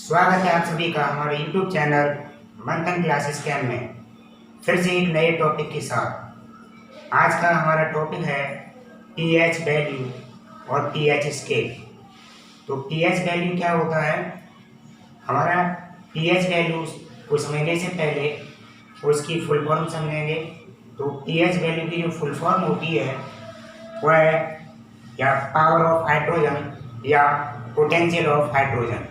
स्वागत है आप सभी का हमारे YouTube चैनल मंथन क्लासेस कैम्प में फिर से एक नए टॉपिक के साथ। आज का हमारा टॉपिक है pH वैल्यू और pH स्केल। तो pH वैल्यू क्या होता है? हमारा pH वैल्यू को समझने से पहले उसकी फुल फॉर्म समझेंगे। तो pH वैल्यू की जो फुल फॉर्म होती है वह है या पावर ऑफ हाइड्रोजन या पोटेंशियल ऑफ हाइड्रोजन।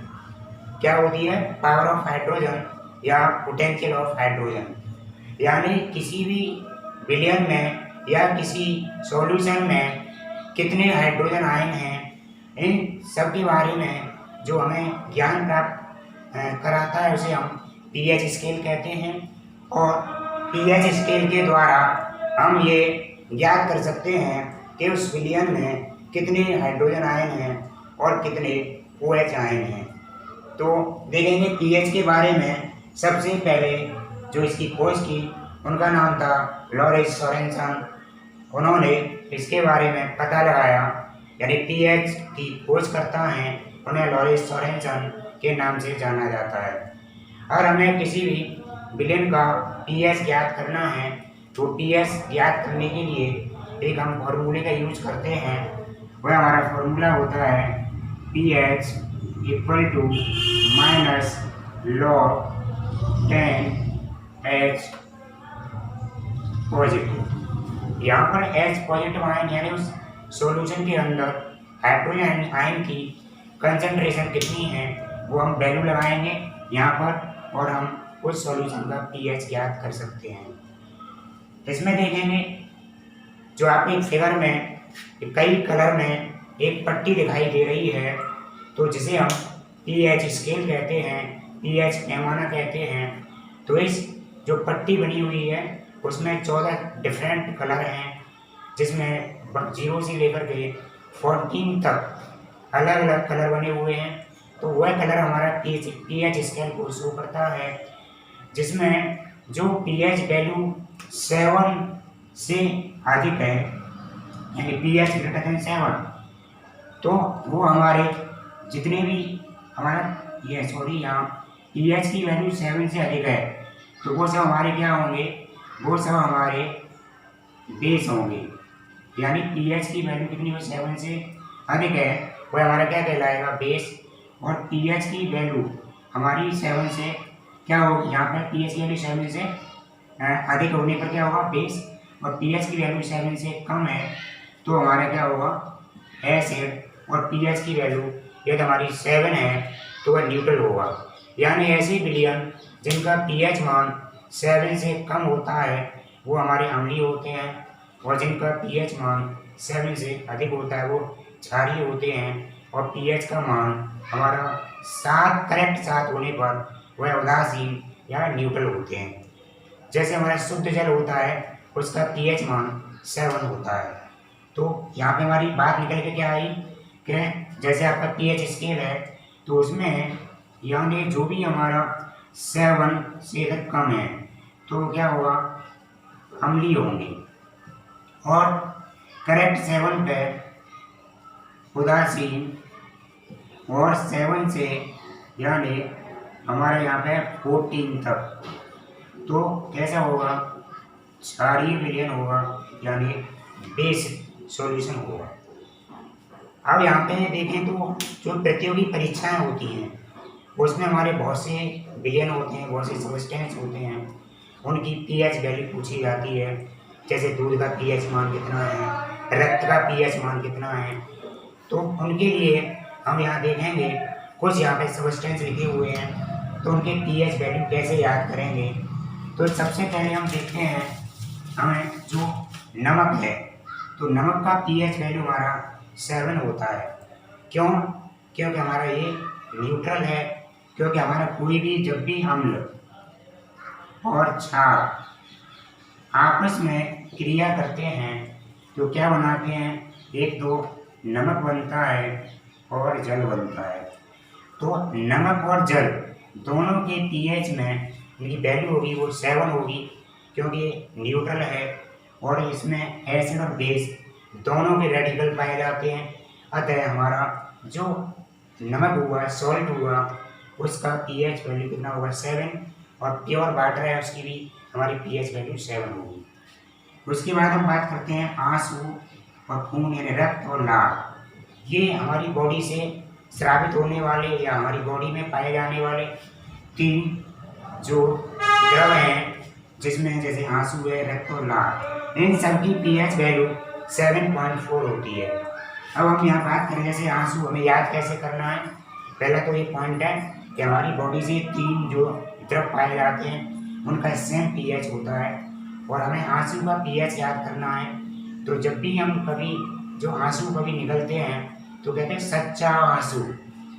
क्या होती है? पावर ऑफ हाइड्रोजन या पोटेंशियल ऑफ हाइड्रोजन। यानी किसी भी विलयन में या किसी सॉल्यूशन में कितने हाइड्रोजन आयन हैं, इन सब के बारे में जो हमें ज्ञान प्राप्त कराता है उसे हम pH स्केल कहते हैं। और pH स्केल के द्वारा हम ये ज्ञात कर सकते हैं कि उस विलयन में कितने हाइड्रोजन आयन हैं और कितने OH आयन हैं। तो देखेंगे pH के बारे में। सबसे पहले जो इसकी खोज की उनका नाम था लॉरेंस सोरेनसन। उन्होंने इसके बारे में पता लगाया, यानी pH की खोज करता है, उन्हें लॉरेंस सोरेनसन के नाम से जाना जाता है। और हमें किसी भी विलयन का pH ज्ञात करना है तो pH ज्ञात करने के लिए एक हम फॉर्मूले का यूज करते हैं। वह हमारा फॉर्मूला होता है pH equal to minus log 10H positive. यहाँ पर H पॉजिटिव आयन यानी उस सॉल्यूशन के अंदर हाइड्रोजन आयन की कंसंट्रेशन कितनी है वो हम वैल्यू लगाएंगे यहाँ पर, और हम उस सॉल्यूशन का pH ज्ञात कर सकते हैं। इसमें देखेंगे जो आपके फिगर में कई कलर में एक पट्टी दिखाई दे रही है, तो जिसे हम pH स्केल कहते हैं, pH पैमाना कहते हैं। तो इस जो पट्टी बनी हुई है उसमें 14 डिफरेंट कलर हैं, जिसमें 0 से लेकर के 14 तक अलग अलग कलर बने हुए हैं। तो वह कलर हमारा pH स्केल को शो करता है, जिसमें जो pH वैल्यू 7 से अधिक है, यानी pH ग्रेटर देन 7, तो वो हमारे जितने भी हमारा यहाँ pH की वैल्यू 7 से अधिक है तो वो सब हमारे क्या होंगे? वो सब हमारे बेस होंगे। यानी pH की वैल्यू कितनी हो? 7 से अधिक है, वो हमारा क्या कहलाएगा? बेस। और pH की वैल्यू हमारी 7 से क्या होगी? यहाँ पर pH की वैल्यू 7 से अधिक होने पर क्या होगा? बेस। और pH की वैल्यू 7 से कम है तो हमारा क्या होगा? एसिड। और pH की वैल्यू यदि हमारी 7 है तो वह न्यूट्रल होगा। यानी ऐसे विलयन जिनका pH मान 7 से कम होता है वो हमारे अम्लीय होते हैं, और जिनका pH मान 7 से अधिक होता है वो क्षारीय होते हैं। और pH का मान हमारा 7 करेक्ट 7 होने पर वह उदासीन या न्यूट्रल होते हैं। जैसे हमारा शुद्ध जल होता है उसका pH मान 7 होता है। तो यहाँ पे हमारी बात निकल के क्या आई कि जैसे आपका pH स्केल है तो उसमें यानी जो भी हमारा 7 से अधिक कम है तो क्या होगा? अम्लीय होंगे। और करेक्ट 7 पे उदासीन, और 7 से यानी हमारे यहाँ पे 14 तक तो कैसा होगा? क्षारीय विलयन होगा, यानी बेस सॉल्यूशन होगा। अब यहाँ पे देखें तो जो प्रतियोगी परीक्षाएं होती हैं उसमें हमारे बहुत से विलयन होते हैं, बहुत से सब्सटेंस होते हैं, उनकी pH वैल्यू पूछी जाती है। जैसे दूध का pH मान कितना है, रक्त का pH मान कितना है। तो उनके लिए हम यहाँ देखेंगे कुछ यहाँ पे सब्सटेंस लिखे हुए हैं, तो उनके pH वैल्यू कैसे याद करेंगे। तो सबसे पहले हम देखते हैं हमें जो नमक है, तो नमक का pH वैल्यू हमारा 7 होता है। क्यों? क्योंकि हमारा ये न्यूट्रल है। क्योंकि हमारा कोई भी जब भी अम्ल और क्षार आपस में क्रिया करते हैं तो क्या बनाते हैं? एक तो नमक बनता है और जल बनता है। तो नमक और जल दोनों के pH में इनकी वैल्यू होगी वो 7 होगी, क्योंकि न्यूट्रल है और इसमें एसिड और बेस दोनों के रेडिकल पाए जाते हैं। अतः हमारा जो नमक हुआ, सॉल्ट हुआ, उसका पीएच वैल्यू कितना होगा 7, और प्योर वाटर है उसकी भी हमारी पीएच वैल्यू 7 होगी। उसके बाद हम बात करते हैं आंसू और खून यानी रक्त और लार। ये हमारी बॉडी से स्रावित होने वाले या हमारी बॉडी में पाए जाने वाले 3 जो द्रव हैं, जिसमें जैसे आंसू है, रक्त और लार, इन सब की पीएच वैल्यू 7.4 होती है। अब हम यहाँ बात करें जैसे आंसू, हमें याद कैसे करना है। पहला तो ये पॉइंट है कि हमारी बॉडी से 3 जो द्रव पाए जाते हैं उनका सेम पीएच होता है, और हमें आंसू का पीएच याद करना है। तो जब भी हम कभी जो आंसू कभी निकलते हैं तो कहते हैं सच्चा आंसू।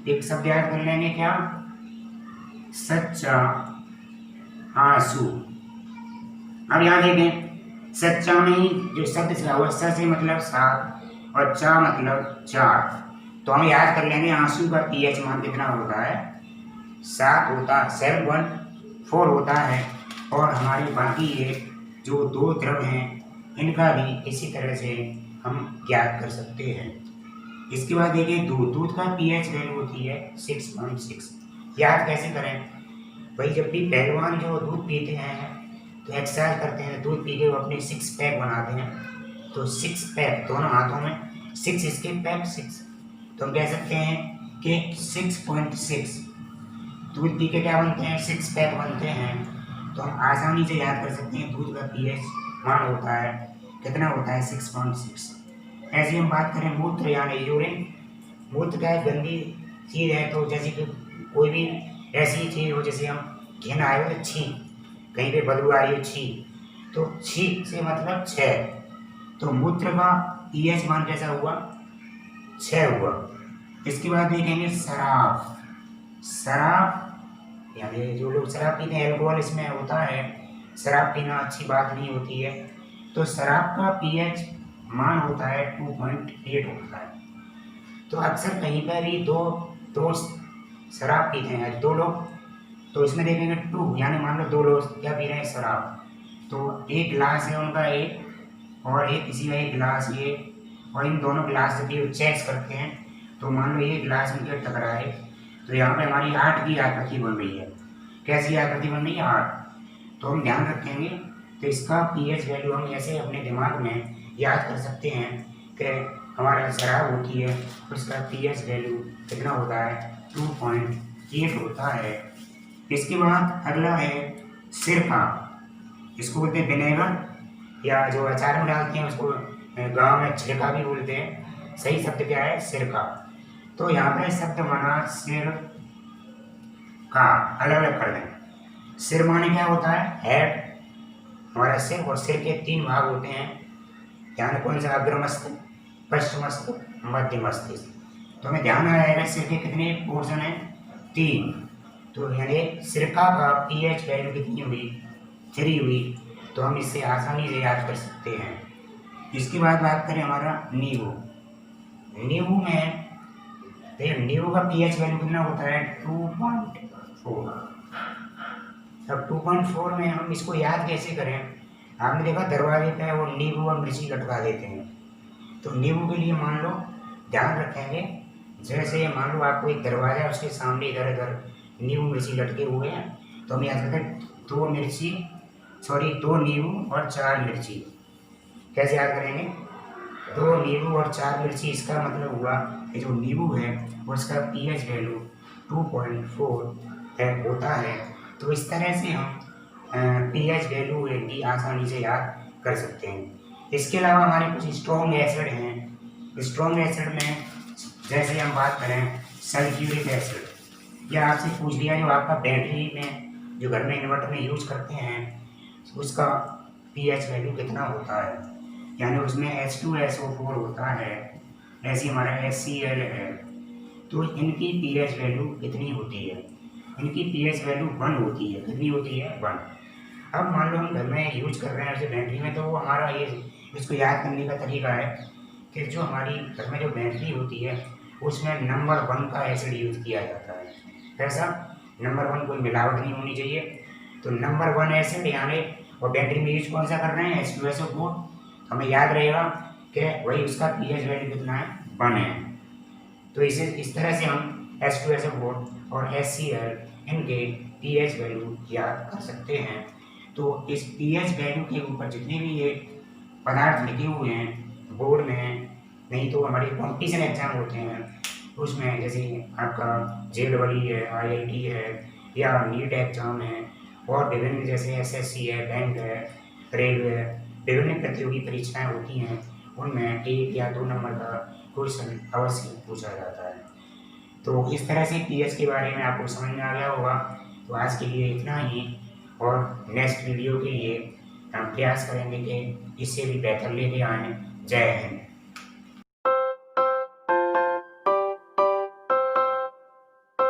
एक शब्द याद कर लेंगे, क्या? सच्चा आंसू। अब यहाँ देखें, सच्चा में ही जो शब्द से हुआ, स से मतलब 7 और चा मतलब 4, तो हम याद कर लेंगे आंसू का पीएच मान कितना होता है, 7 होता है, 7.4 होता है। और हमारे बाकी ये जो 2 द्रव हैं इनका भी इसी तरह से हम ज्ञात कर सकते हैं। इसके बाद देखिए दूध का पीएच वैल्यू होती है 6.6। याद कैसे करें भाई? जब भी पहलवान जो दूध पीते हैं तो एक्सरसाइज करते हैं, दूध पी के वो अपने 6 पैक बनाते हैं, तो 6 पैक दोनों हाथों में, 6 इसके पैक 6, तो हम कह सकते हैं कि 6.6 दूध पी के क्या बनते हैं, 6 पैक बनते हैं। तो हम आसानी से याद कर सकते हैं दूध का पीएच मान होता है कितना होता है, 6.6। ऐसे हम बात करें मूत्र यानी यूरिन। मूत्र क्या है, गंदी चीज़ है, तो जैसे कि कोई भी ऐसी चीज़ हो, जैसे हम घिन आए हो तो छींक, कहीं पे बदबू आ रही हो छींक, तो छींक से मतलब 6, तो मूत्र का पीएच मान कैसा हुआ, 6 हुआ। इसके बाद देखेंगे शराब। शराब यानी जो लोग शराब पीते हैं, अल्कोहल इसमें होता है, शराब पीना अच्छी बात नहीं होती है, तो शराब का पीएच मान होता है 2.8 होता है। तो अक्सर कहीं पर भी दो दोस्त शराब पीते हैं, 2 लोग, तो इसमें देखेंगे 2 यानी मान लो 2 लोग क्या पी रहे हैं, शराब, तो एक गिलास है उनका एक, और एक किसी का एक गिलास ये, और इन दोनों गिलास जब ये चेक करते हैं तो मान लो ये गिलास उनके टकराए, तो यहाँ पे हमारी 8 की आकृति बन रही है। कैसी आकृति बन रही है, 8। तो हम ध्यान रखेंगे, तो इसका पीएच वैल्यू हम ऐसे अपने दिमाग में याद कर सकते हैं कि हमारा शराब होती है उसका पीएच वैल्यू कितना होता है, 2.8 होता है। इसके बाद अगला है सिरका। इसको बोलते हैं विनेगर, या जो अचार में डालते हैं उसको गांव में छिड़का भी बोलते हैं। सही शब्द क्या है, सिरका। तो यहाँ पे शब्द बना सिर का, अलग अलग कर दें। सिर माने क्या होता है, हेड, हमारा सिर, और सिर के 3 भाग होते हैं, यानी कौन सा, अग्र मस्तक, पश्च मस्तक, मध्य मस्तिष्क। तो हमें ध्यान आएगा सिर के कितने पोर्शन हैं, 3। तो यानी सिरका का पीएच वैल्यू कितनी हुई, 3 हुई, तो हम इससे आसानी से याद कर सकते हैं। इसके बाद बात करें हमारा नींबू। नींबू में देखिए नींबू का पीएच वैल्यू कितना होता है, 2.4। अब 2.4 में हम इसको याद कैसे करें? आपने देखा दरवाजे पे वो नींबू और मिर्ची लटका देते हैं, तो नींबू के लिए मान लो ध्यान रखेंगे, जैसे मान लो आपको एक दरवाजा है, उसके सामने इधर उधर नींबू मिर्ची लटके हुए हैं, तो हम याद करते हैं 2 नींबू और 4 मिर्ची। कैसे याद करेंगे, 2 नींबू और 4 मिर्ची। इसका मतलब हुआ कि जो नींबू है उसका पीएच वैल्यू 2.4 होता है। तो इस तरह से हम पीएच वैल्यू की आसानी से याद कर सकते हैं। इसके अलावा हमारे कुछ स्ट्रॉन्ग एसिड हैं। स्ट्रॉन्ग एसिड में जैसे हम बात करें सल्फ्यूरिक एसिड, या आपसे पूछ लिया जो आपका बैटरी में जो घर में इन्वर्टर में यूज करते हैं उसका पीएच वैल्यू कितना होता है, यानी उसमें H2SO4 होता है, ऐसी हमारा HCl है, तो इनकी पीएच वैल्यू कितनी होती है, इनकी पीएच वैल्यू 1 होती है। कितनी होती है, 1। अब मान लो हम घर में यूज कर रहे हैं ऐसे बैटरी में, तो वो हमारा ये इसको याद करने का तरीका है कि जो हमारी घर में जो बैटरी होती है उसमें नंबर 1 का एसिड यूज किया जाता है। कैसा, नंबर 1, कोई मिलावट नहीं होनी चाहिए, तो नंबर 1 एसिड यानी, और बैटरी में यूज कौन सा कर रहे हैं, H2SO4, हमें याद रहेगा कि वही उसका पीएच वैल्यू कितना है, 1 है। तो इसे इस तरह से हम H2SO बोर्ड और HCl इनके pH वैल्यू याद कर सकते हैं। तो इस pH वैल्यू के ऊपर जितने भी ये पदार्थ लिखे हुए हैं बोर्ड में, नहीं तो हमारे कॉम्पिटिशन एग्जाम होते हैं उसमें, जैसे आपका JEE है, IIT है या नीट एग्जाम है और विभिन्न जैसे SSC है, बैंक है, रेलवे, विभिन्न प्रतियोगी परीक्षाएं होती हैं, उनमें 1 या 2 नंबर का क्वेश्चन अवश्य पूछा जाता है। तो इस तरह से पीएच के बारे में आपको समझ में आ गया होगा। तो आज के लिए इतना ही, और नेक्स्ट वीडियो के लिए हम प्रयास करेंगे कि इससे भी बेहतर लेके आएँ। जय हिंद।